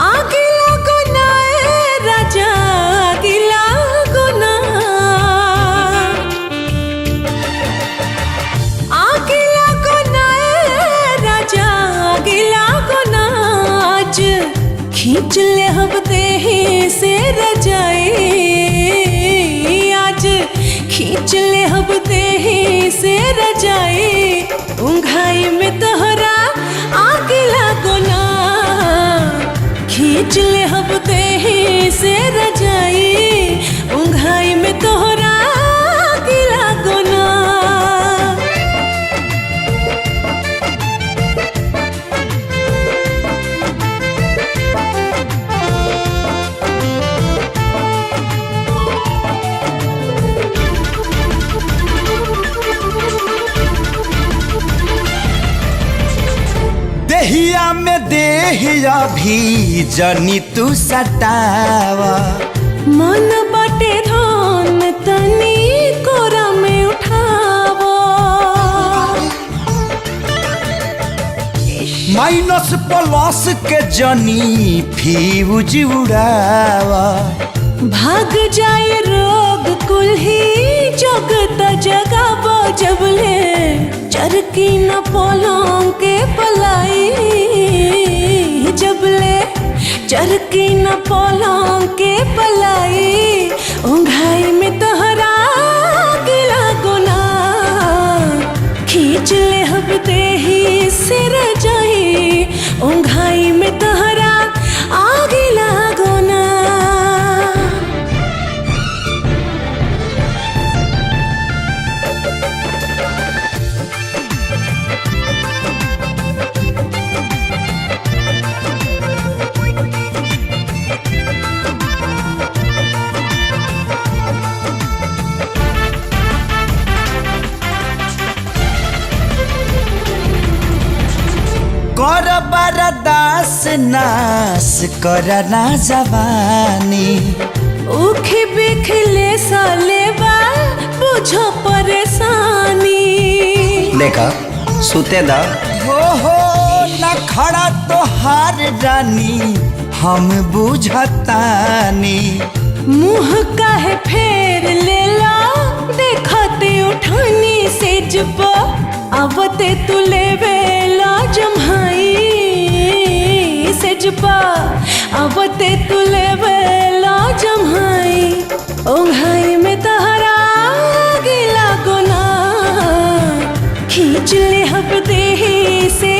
आगे लागो ना ए राजा, आगे लागो ना, आगे लागो ना ए राजा, आगे लागो ना। आज खींच ले हम देही से रजाई, आज खींच ले हम देही से रजाई। उंघाई में तोहरा आगे लागो ना, खींच ले हम देही से रजाई। उंघाई में तोहरा आगे लागो ना। देहिया में देहिया भी जनी तू सटावा। मन बाटे धान तनी कोरा में उठावो। माइनस प्लस के जनी फ्यूज उड़ावा। भाग जाए रोग कुल्ही जगत जगाबो। जबले चरकी न पलंग के पलाई, जबले चरकी न पलंग के पलाई। उंघाई में तोहरा आगे लागो ना, खींच ले हम देही से रजाई। उंघाई में तोहरा आगे लागो ना। कर बरदास नास कर ना जवानी। उखी बिखले सालेबा बुझो परेशानी। देखा सुते दा हो न खड़ा तो हार रानी हम बुझतानी। मुँह काहे फेर लेला देखते उठानी से जब आवते तू लेवेला जम्हाई। से जब आवते तू लेवेला जम्हाई। उंघाई में तोहरा आगे लागो ना, खींच ले हम देही से